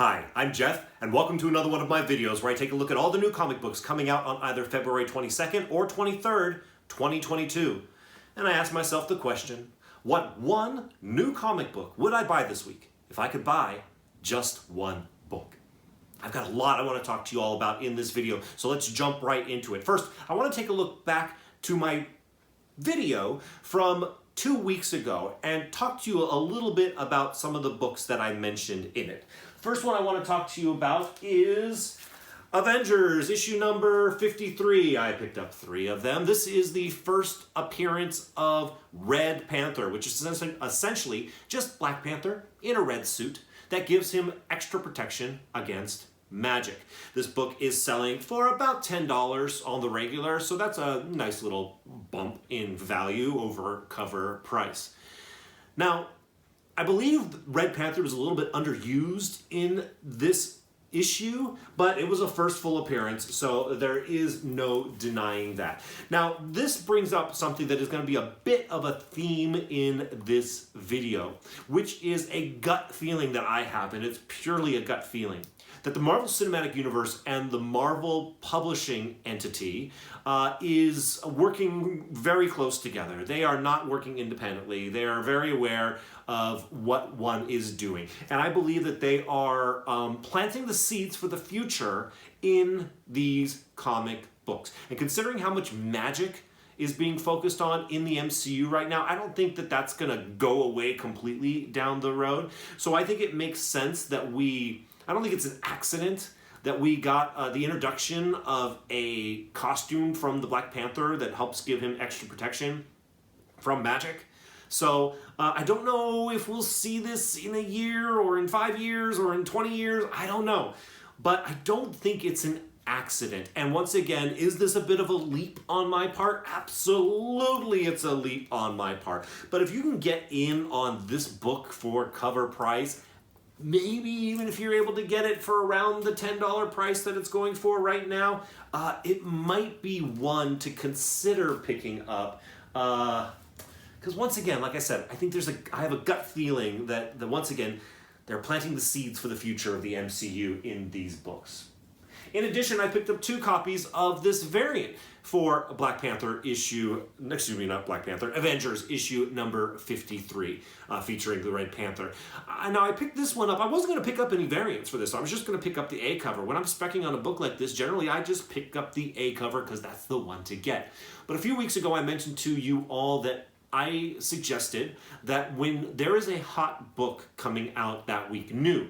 Hi, I'm Jeff, and welcome to another one of my videos where I take a look at all the new comic books coming out on either February 22nd or 23rd, 2022. And I ask myself the question, what one new comic book would I buy this week if I could buy just one book? I've got a lot I want to talk to you all about in this video, so let's jump right into it. First, I want to take a look back to my video from 2 weeks ago and talk to you a little bit about some of the books that I mentioned in it. First one I want to talk to you about is Avengers, issue number 53. I picked up 3 of them. This is the first appearance of Red Panther, which is essentially just Black Panther in a red suit that gives him extra protection against magic. This book is selling for about $10 on the regular, so that's a nice little bump in value over cover price. Now, I believe Red Panther was a little bit underused in this issue, but it was a first full appearance, so there is no denying that. Now, this brings up something that is going to be a bit of a theme in this video, which is a gut feeling that I have, and it's purely a gut feeling, that the Marvel Cinematic Universe and the Marvel publishing entity is working very close together. They are not working independently. They are very aware of what one is doing. And I believe that they are planting the seeds for the future in these comic books. And considering how much magic is being focused on in the MCU right now, I don't think that that's going to go away completely down the road. So I think it makes sense that I don't think it's an accident that we got the introduction of a costume from the Black Panther that helps give him extra protection from magic. So I don't know if we'll see this in a year or in 5 years or in 20 years. I don't know. But I don't think it's an accident. And once again, is this a bit of a leap on my part? Absolutely, it's a leap on my part. But if you can get in on this book for cover price, maybe even if you're able to get it for around the $10 price that it's going for right now, it might be one to consider picking up. Because once again, like I said, I think I have a gut feeling that once again, they're planting the seeds for the future of the MCU in these books. In addition, I picked up 2 copies of this variant for Avengers issue number 53, featuring the Red Panther. Now, I picked this one up. I wasn't going to pick up any variants for this. I was just going to pick up the A cover. When I'm speccing on a book like this, generally I just pick up the A cover because that's the one to get. But a few weeks ago, I mentioned to you all that I suggested that when there is a hot book coming out that week, new,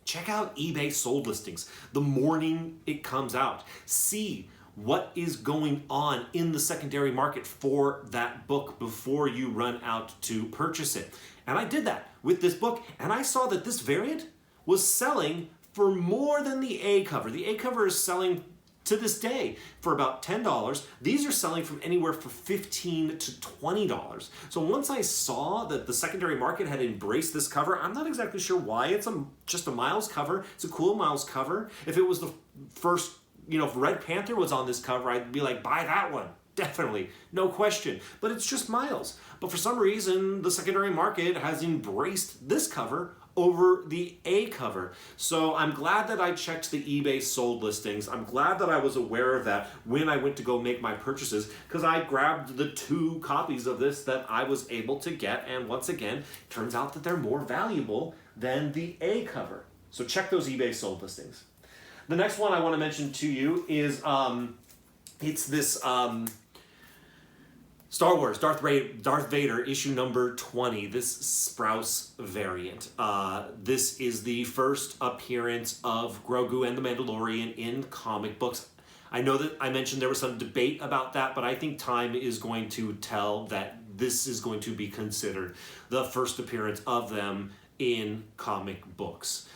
check out eBay sold listings the morning it comes out. See what is going on in the secondary market for that book before you run out to purchase it. And I did that with this book, and I saw that this variant was selling for more than the A cover. The A cover is selling to this day for about $10. These are selling from anywhere from $15 to $20. So once I saw that the secondary market had embraced this cover, I'm not exactly sure why. It's just a Miles cover. It's a cool Miles cover. If it was the first, if Red Panther was on this cover, I'd be like, buy that one. Definitely, no question. But it's just Miles. But for some reason, the secondary market has embraced this cover over the A cover. So I'm glad that I checked the eBay sold listings. I'm glad that I was aware of that when I went to go make my purchases, because I grabbed the 2 copies of this that I was able to get, and once again, turns out that they're more valuable than the A cover. So check those eBay sold listings. The next one I want to mention to you is it's this Star Wars, Darth Vader, issue number 20, this Sprouse variant. This is the first appearance of Grogu and the Mandalorian in comic books. I know that I mentioned there was some debate about that, but I think time is going to tell that this is going to be considered the first appearance of them in comic books.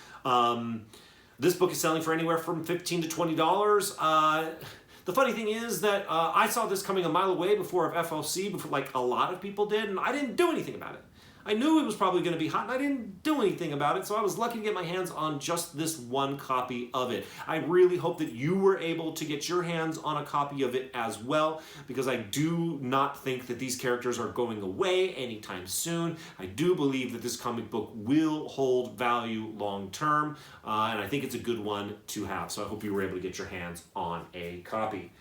This book is selling for anywhere from $15 to $20. The funny thing is that I saw this coming a mile away before FOC, before like a lot of people did, and I didn't do anything about it. I knew it was probably going to be hot, and I didn't do anything about it, so I was lucky to get my hands on just this one copy of it. I really hope that you were able to get your hands on a copy of it as well, because I do not think that these characters are going away anytime soon. I do believe that this comic book will hold value long term, and I think it's a good one to have, so I hope you were able to get your hands on a copy.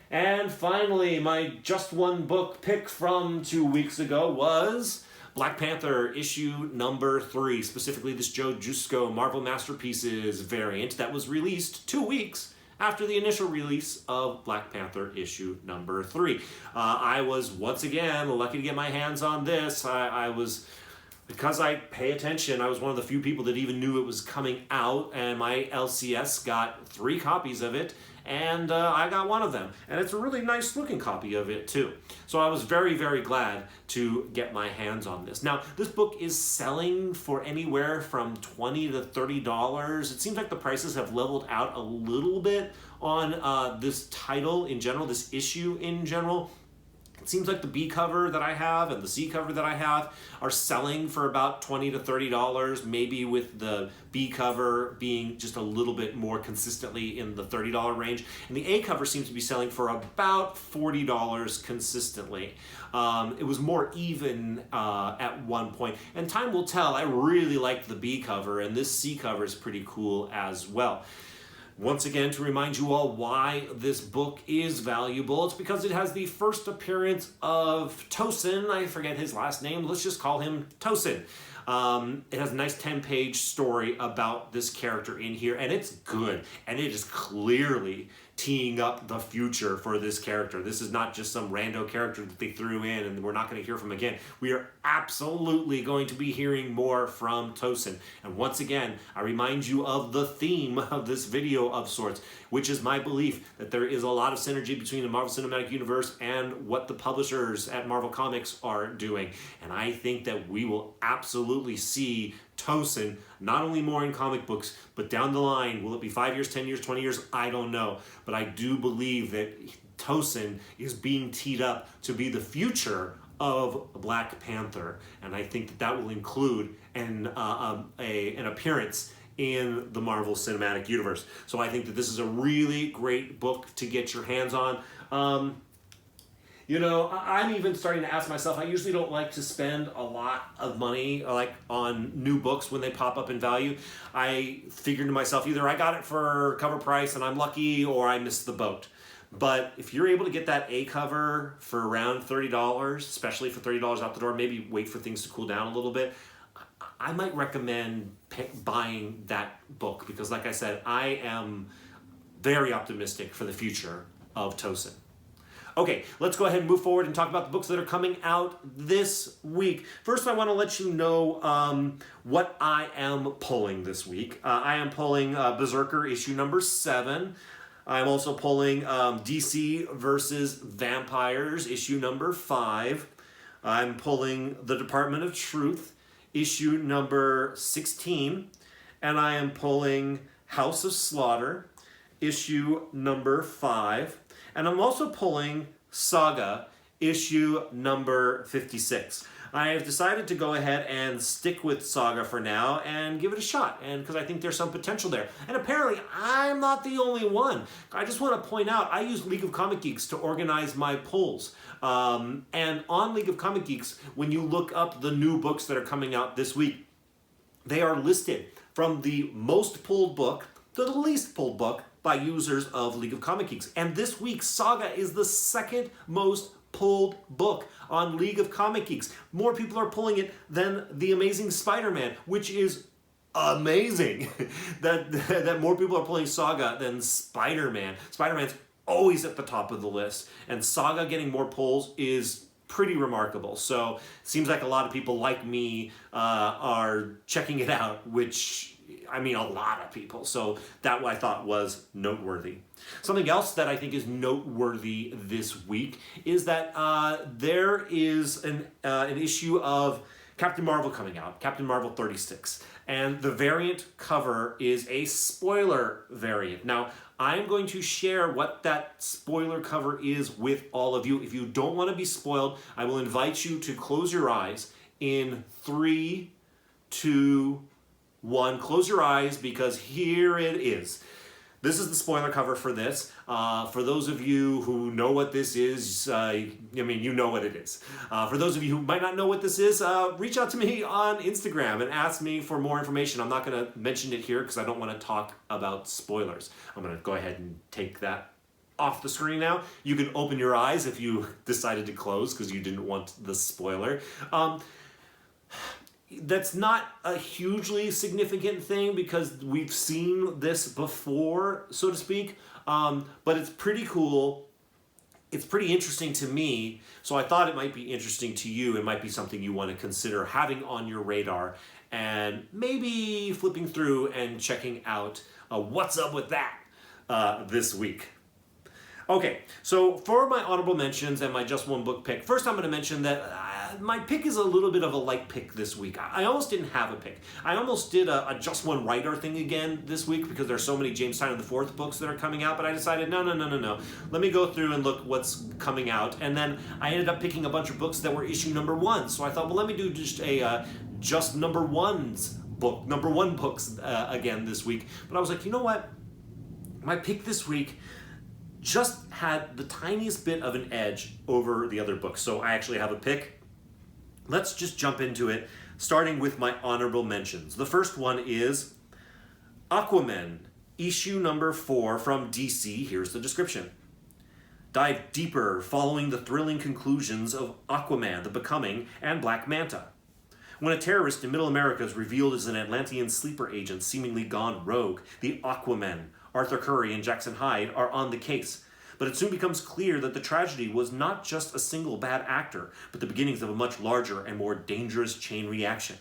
And finally, my just one book pick from 2 weeks ago was Black Panther issue number 3, specifically this Joe Jusko Marvel Masterpieces variant that was released 2 weeks after the initial release of Black Panther issue number 3. I was once again lucky to get my hands on this. I was, because I pay attention, I was one of the few people that even knew it was coming out, and my LCS got 3 copies of it, and I got one of them. And it's a really nice looking copy of it too. So I was very, very glad to get my hands on this. Now, this book is selling for anywhere from $20 to $30. It seems like the prices have leveled out a little bit on this title in general, this issue in general. It seems like the B cover that I have and the C cover that I have are selling for about $20 to $30, maybe with the B cover being just a little bit more consistently in the $30 range. And the A cover seems to be selling for about $40 consistently. It was more even at one point, and time will tell. I really like the B cover, and this C cover is pretty cool as well. Once again, to remind you all why this book is valuable, it's because it has the first appearance of Tosin. I forget his last name. Let's just call him Tosin. It has a nice 10-page story about this character in here, and it's good. And it is clearly teeing up the future for this character. This is not just some rando character that they threw in and we're not going to hear from again. We are absolutely going to be hearing more from Tosin. And once again, I remind you of the theme of this video of sorts, which is my belief that there is a lot of synergy between the Marvel Cinematic Universe and what the publishers at Marvel Comics are doing. And I think that we will absolutely see Tosin, not only more in comic books, but down the line, will it be 5 years, 10 years, 20 years? I don't know. But I do believe that Tosin is being teed up to be the future of Black Panther. And I think that that will include an appearance in the Marvel Cinematic Universe. So I think that this is a really great book to get your hands on. You know, I'm even starting to ask myself, I usually don't like to spend a lot of money on new books when they pop up in value. I figured to myself, either I got it for cover price and I'm lucky, or I missed the boat. But if you're able to get that A cover for around $30, especially for $30 out the door, maybe wait for things to cool down a little bit, I might recommend buying that book, because like I said, I am very optimistic for the future of Tosin. Okay, let's go ahead and move forward and talk about the books that are coming out this week. First, I want to let you know what I am pulling this week. I am pulling Berserker issue number 7. I'm also pulling DC versus Vampires issue number 5. I'm pulling The Department of Truth issue number 16. And I am pulling House of Slaughter issue number 5. And I'm also pulling Saga, issue number 56. I have decided to go ahead and stick with Saga for now and give it a shot, and because I think there's some potential there. And apparently, I'm not the only one. I just want to point out, I use League of Comic Geeks to organize my pulls. And on League of Comic Geeks, when you look up the new books that are coming out this week, they are listed from the most pulled book to the least pulled book by users of League of Comic Geeks. And this week, Saga is the second most pulled book on League of Comic Geeks. More people are pulling it than The Amazing Spider-Man, which is amazing that more people are pulling Saga than Spider-Man. Spider-Man's always at the top of the list, and Saga getting more pulls is pretty remarkable. So it seems like a lot of people like me are checking it out, which, I mean, a lot of people. So that I thought was noteworthy. Something else that I think is noteworthy this week is that there is an issue of Captain Marvel coming out, Captain Marvel 36. And the variant cover is a spoiler variant. Now, I'm going to share what that spoiler cover is with all of you. If you don't want to be spoiled, I will invite you to close your eyes in 3, 2, 1. Close your eyes because here it is. This is the spoiler cover for this. For those of you who know what this is, you know what it is. For those of you who might not know what this is, reach out to me on Instagram and ask me for more information. I'm not going to mention it here because I don't want to talk about spoilers. I'm going to go ahead and take that off the screen now. You can open your eyes if you decided to close because you didn't want the spoiler. That's not a hugely significant thing because we've seen this before, so to speak, but it's pretty cool. It's pretty interesting to me, so I thought it might be interesting to you. It might be something you want to consider having on your radar and maybe flipping through and checking out what's up with that this week. Okay, so for my honorable mentions and my just one book pick, first I'm going to mention that my pick is a little bit of a light pick this week. I almost didn't have a pick. I almost did a just one writer thing again this week because there's so many James Tynion IV books that are coming out, but I decided no. Let me go through and look what's coming out, and then I ended up picking a bunch of books that were issue number 1. So I thought, well, let me do just a just number one books again this week. But I was like, you know what? My pick this week just had the tiniest bit of an edge over the other books. So I actually have a pick. Let's just jump into it, starting with my honorable mentions. The first one is Aquaman, issue number 4 from DC. Here's the description. Dive deeper following the thrilling conclusions of Aquaman, The Becoming, and Black Manta. When a terrorist in Middle America is revealed as an Atlantean sleeper agent seemingly gone rogue, the Aquamen, Arthur Curry and Jackson Hyde, are on the case. But it soon becomes clear that the tragedy was not just a single bad actor, but the beginnings of a much larger and more dangerous chain reaction,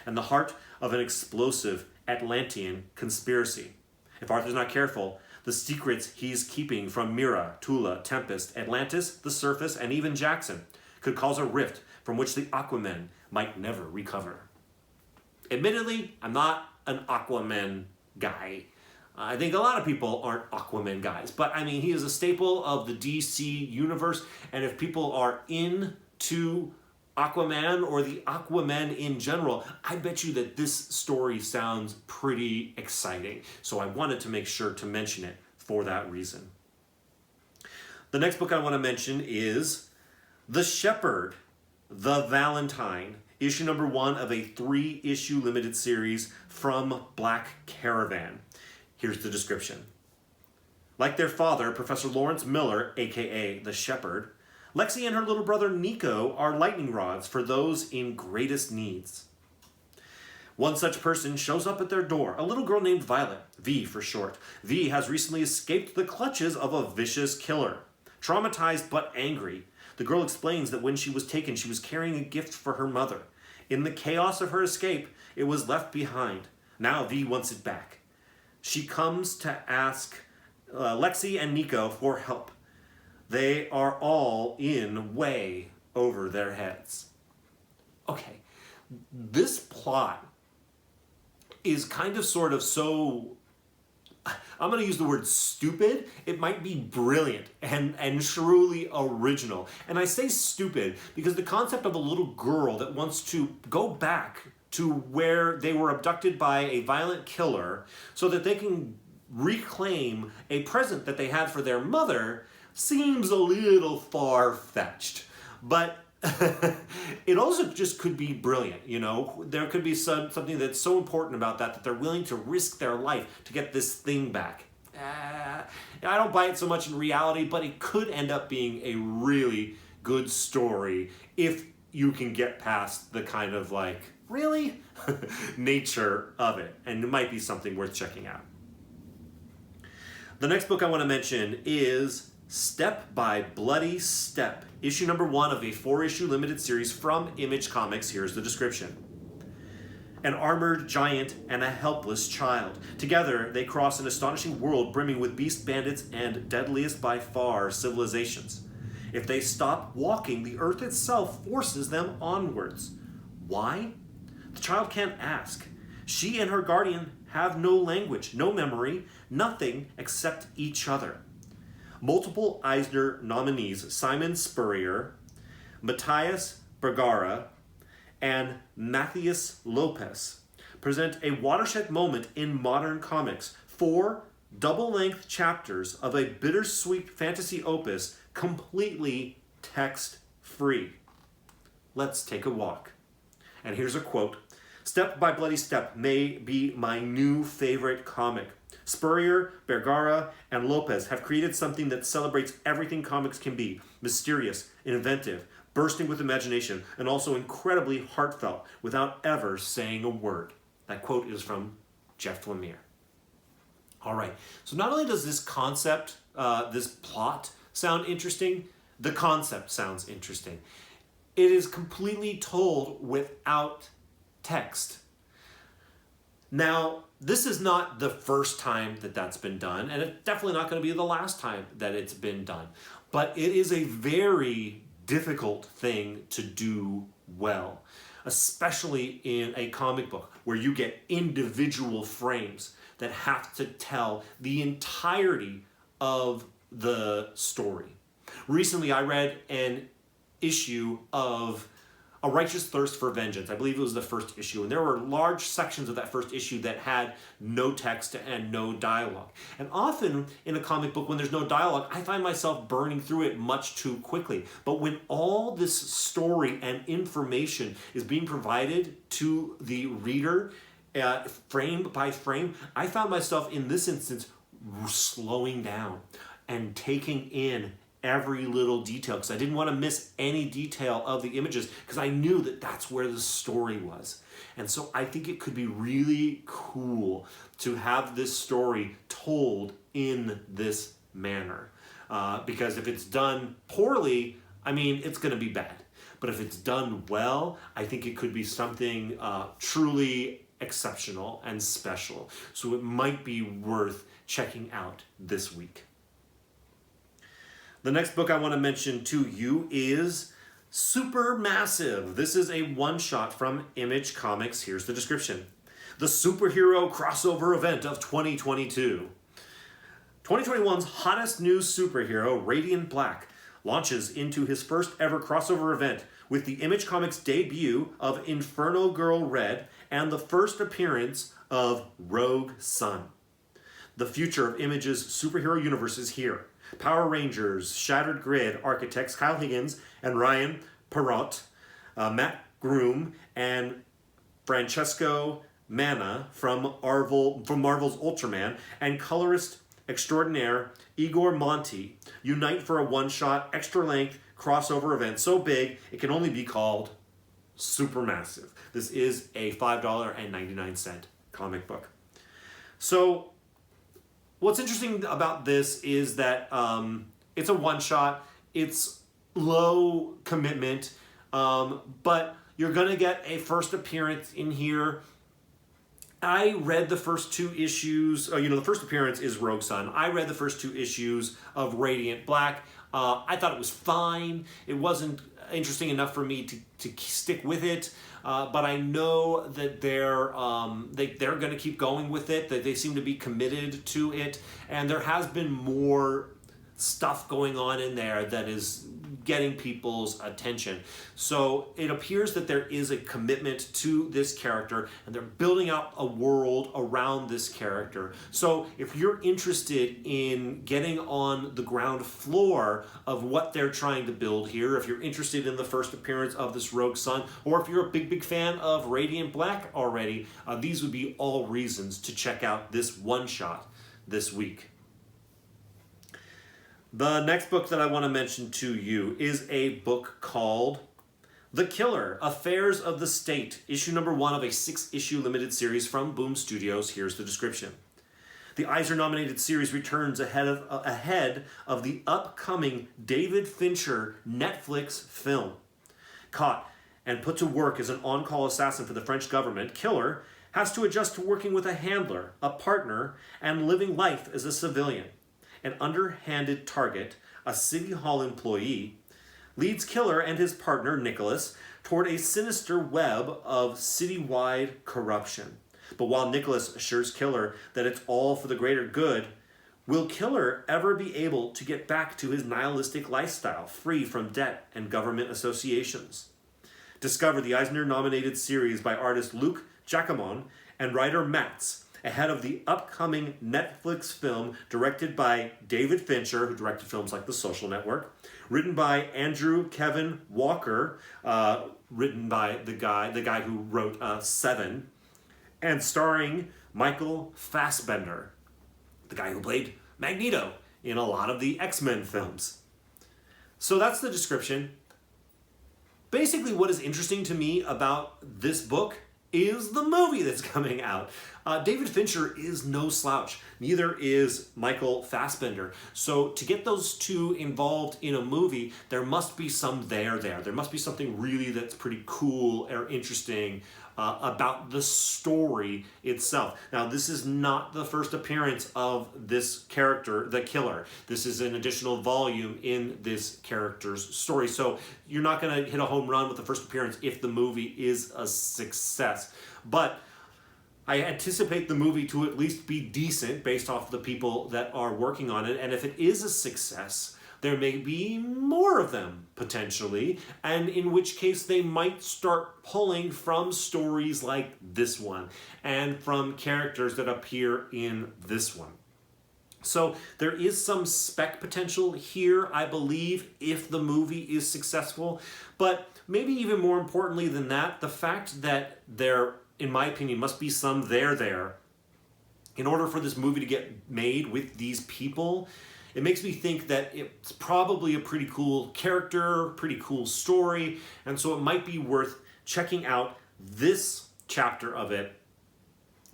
and the heart of an explosive Atlantean conspiracy. If Arthur's not careful, the secrets he's keeping from Mira, Tula, Tempest, Atlantis, the Surface, and even Jackson could cause a rift from which the Aquamen might never recover. Admittedly, I'm not an Aquaman guy. I think a lot of people aren't Aquaman guys, but I mean, he is a staple of the DC universe, and if people are into Aquaman or the Aquaman in general, I bet you that this story sounds pretty exciting. So I wanted to make sure to mention it for that reason. The next book I want to mention is The Shepherd, The Valentine, issue number 1 of a 3-issue limited series from Black Caravan. Here's the description. Like their father, Professor Lawrence Miller, aka the Shepherd, Lexi and her little brother Nico are lightning rods for those in greatest needs. One such person shows up at their door, a little girl named Violet, V for short. V has recently escaped the clutches of a vicious killer. Traumatized but angry, the girl explains that when she was taken, she was carrying a gift for her mother. In the chaos of her escape, it was left behind. Now V wants it back. She comes to ask Lexi and Nico for help. They are all in way over their heads. Okay, this plot is kind of sort of so, I'm going to use the word stupid. It might be brilliant and truly original. And I say stupid because the concept of a little girl that wants to go back to where they were abducted by a violent killer so that they can reclaim a present that they had for their mother seems a little far-fetched. But it also just could be brilliant, you know? There could be something that's so important about that they're willing to risk their life to get this thing back. I don't buy it so much in reality, but it could end up being a really good story if you can get past the kind of like, really? nature of it. And it might be something worth checking out. The next book I want to mention is Step by Bloody Step, issue number 1 of a 4-issue limited series from Image Comics. Here's the description. An armored giant and a helpless child. Together, they cross an astonishing world brimming with beast bandits and deadliest by far civilizations. If they stop walking, the earth itself forces them onwards. Why? The child can't ask. She and her guardian have no language, no memory, nothing except each other. Multiple Eisner nominees, Simon Spurrier, Matthias Bergara, and Matthias Lopez present a watershed moment in modern comics. 4 double-length chapters of a bittersweet fantasy opus, completely text-free. Let's take a walk. And here's a quote. "Step by Bloody Step may be my new favorite comic. Spurrier, Bergara, and Lopez have created something that celebrates everything comics can be. Mysterious, inventive, bursting with imagination, and also incredibly heartfelt without ever saying a word." That quote is from Jeff Lemire. All right, so not only does this concept, this plot sound interesting, the concept sounds interesting. It is completely told without text. Now, this is not the first time that that's been done, and it's definitely not going to be the last time that it's been done. But it is a very difficult thing to do well, especially in a comic book where you get individual frames that have to tell the entirety of the story. Recently, I read an issue of A Righteous Thirst for Vengeance. I believe it was the first issue, and there were large sections of that first issue that had no text and no dialogue. And often in a comic book, when there's no dialogue, I find myself burning through it much too quickly. But when all this story and information is being provided to the reader, frame by frame, I found myself in this instance slowing down and taking in every little detail, because I didn't want to miss any detail of the images, because I knew that that's where the story was. And so I think it could be really cool to have this story told in this manner. Because if it's done poorly, I mean, it's going to be bad. But if it's done well, I think it could be something truly exceptional and special. So it might be worth checking out this week. The next book I want to mention to you is Supermassive. This is a one-shot from Image Comics. Here's the description. The superhero crossover event of 2022. 2021's hottest new superhero, Radiant Black, launches into his first ever crossover event with the Image Comics debut of Inferno Girl Red and the first appearance of Rogue Sun. The future of Image's superhero universe is here. Power Rangers, Shattered Grid architects Kyle Higgins and Ryan Perrault, Matt Groom, and Francesco Manna from Marvel's Ultraman, and colorist extraordinaire Igor Monti unite for a one-shot, extra-length crossover event so big it can only be called Supermassive. This is a $5.99 comic book. So, what's interesting about this is that it's a one-shot, it's low commitment, but you're going to get a first appearance in here. I read the first 2 issues, the first appearance is Rogue Sun. I read the first 2 issues of Radiant Black. I thought it was fine. It wasn't interesting enough for me to stick with it. But I know that they're going to keep going with it, that they seem to be committed to it, and there has been more stuff going on in there that is getting people's attention. So it appears that there is a commitment to this character, and they're building out a world around this character. So if you're interested in getting on the ground floor of what they're trying to build here, if you're interested in the first appearance of this Rogue Sun, or if you're a big fan of Radiant Black already, these would be all reasons to check out this one-shot this week. The next book that I want to mention to you is a book called The Killer, Affairs of the State, issue number 1 of a 6-issue limited series from Boom Studios. Here's the description. The Eisner-nominated series returns ahead of the upcoming David Fincher Netflix film. Caught and put to work as an on-call assassin for the French government, Killer has to adjust to working with a handler, a partner, and living life as a civilian. An underhanded target, a City Hall employee, leads Killer and his partner, Nicholas, toward a sinister web of citywide corruption. But while Nicholas assures Killer that it's all for the greater good, will Killer ever be able to get back to his nihilistic lifestyle, free from debt and government associations? Discover the Eisner-nominated series by artist Luc Jacamon and writer Matz, ahead of the upcoming Netflix film directed by David Fincher, who directed films like The Social Network, written by Andrew Kevin Walker, written by the guy who wrote Seven, and starring Michael Fassbender, the guy who played Magneto in a lot of the X-Men films. So that's the description. Basically, what is interesting to me about this book is the movie that's coming out. David Fincher is no slouch. Neither is Michael Fassbender. So to get those two involved in a movie, there must be some there. There must be something really that's pretty cool or interesting about the story itself. Now, this is not the first appearance of this character, the killer. This is an additional volume in this character's story. So you're not going to hit a home run with the first appearance if the movie is a success. But I anticipate the movie to at least be decent based off the people that are working on it. And if it is a success, there may be more of them, potentially, and in which case they might start pulling from stories like this one and from characters that appear in this one. So there is some spec potential here, I believe, if the movie is successful. But maybe even more importantly than that, the fact that there, in my opinion, must be some there in order for this movie to get made with these people. It makes me think that it's probably a pretty cool character, pretty cool story, and so it might be worth checking out this chapter of it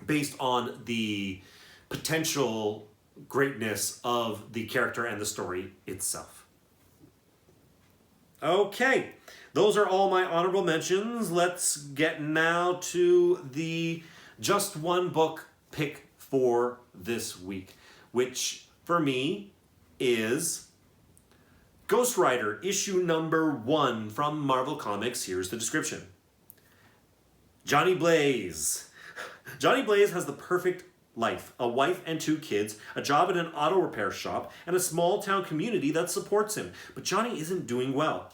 based on the potential greatness of the character and the story itself. Okay, those are all my honorable mentions. Let's get now to the just one book pick for this week, which for me is Ghost Rider, issue number 1 from Marvel Comics. Here's the description. Johnny Blaze. Johnny Blaze has the perfect life, a wife and 2 kids, a job at an auto repair shop, and a small town community that supports him. But Johnny isn't doing well.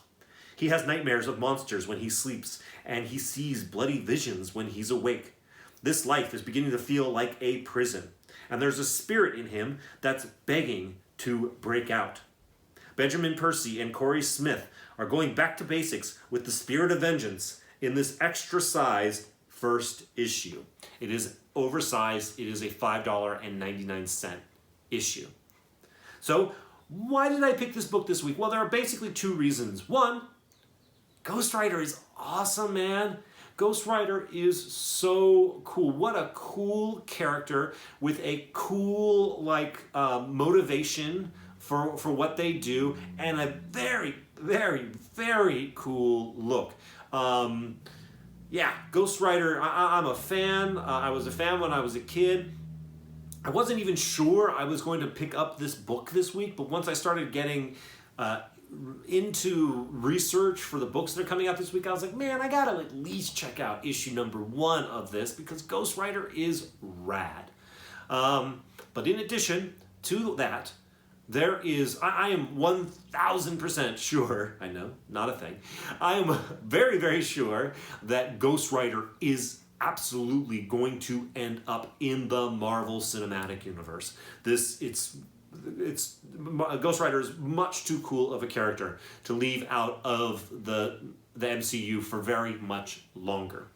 He has nightmares of monsters when he sleeps, and he sees bloody visions when he's awake. This life is beginning to feel like a prison, and there's a spirit in him that's begging to break out. Benjamin Percy and Corey Smith are going back to basics with the Spirit of Vengeance in this extra-sized first issue. It is oversized. It is a $5.99 issue. So why did I pick this book this week? Well, there are basically 2 reasons. One, Ghost Rider is awesome, man. Ghost Rider is so cool. What a cool character with a cool motivation for what they do and a very, very, very cool look. Yeah, Ghost Rider, I'm a fan. I was a fan when I was a kid. I wasn't even sure I was going to pick up this book this week, but once I started getting into research for the books that are coming out this week, I was like, man, I gotta at least check out issue number 1 of this because Ghost Rider is rad. But in addition to that, there is, I am 1,000% sure, I know, not a thing, I am very, very sure that Ghost Rider is absolutely going to end up in the Marvel Cinematic Universe. Ghost Rider is much too cool of a character to leave out of the MCU for very much longer.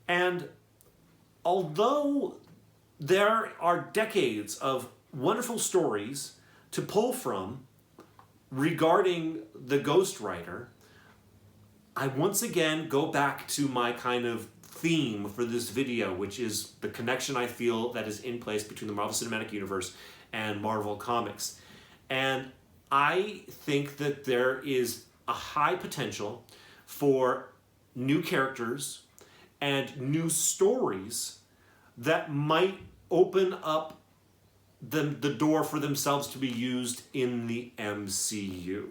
And although there are decades of wonderful stories to pull from regarding the Ghost Rider, I once again go back to my kind of theme for this video, which is the connection I feel that is in place between the Marvel Cinematic Universe and Marvel Comics. And I think that there is a high potential for new characters and new stories that might open up the door for themselves to be used in the MCU.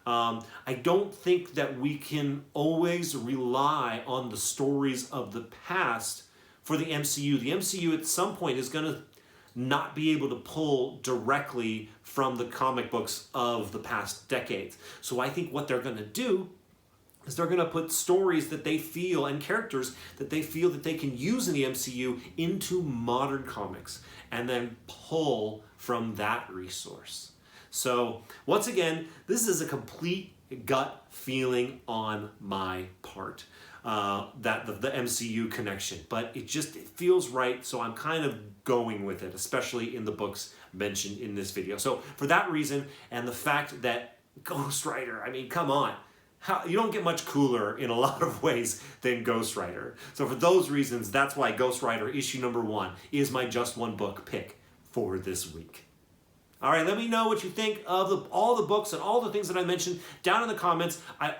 I don't think that we can always rely on the stories of the past for the MCU. The MCU at some point is going to not be able to pull directly from the comic books of the past decades. So I think what they're going to do is they're going to put stories that they feel and characters that they feel that they can use in the MCU into modern comics and then pull from that resource. So once again, this is a complete gut feeling on my part, that the MCU connection, but it feels right, so I'm kind of going with it, especially in the books mentioned in this video. So for that reason, and the fact that Ghost Rider, I mean, come on, you don't get much cooler in a lot of ways than Ghost Rider. So for those reasons, that's why Ghost Rider issue number 1 is my just one book pick for this week. All right, let me know what you think of all the books and all the things that I mentioned down in the comments. I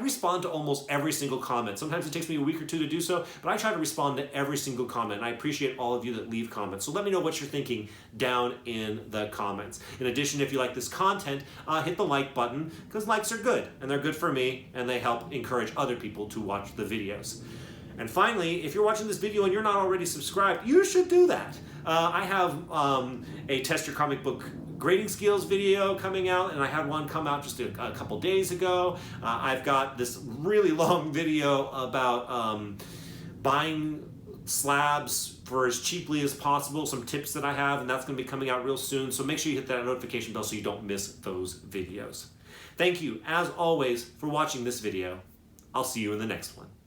respond to almost every single comment. Sometimes it takes me a week or two to do so, but I try to respond to every single comment, and I appreciate all of you that leave comments. So let me know what you're thinking down in the comments. In addition, if you like this content, hit the like button, because likes are good, and they're good for me, and they help encourage other people to watch the videos. And finally, if you're watching this video and you're not already subscribed, you should do that. I have a Test Your Comic Book Grading Skills video coming out, and I had one come out just a couple days ago. I've got this really long video about buying slabs for as cheaply as possible, some tips that I have, and that's going to be coming out real soon. So make sure you hit that notification bell so you don't miss those videos. Thank you, as always, for watching this video. I'll see you in the next one.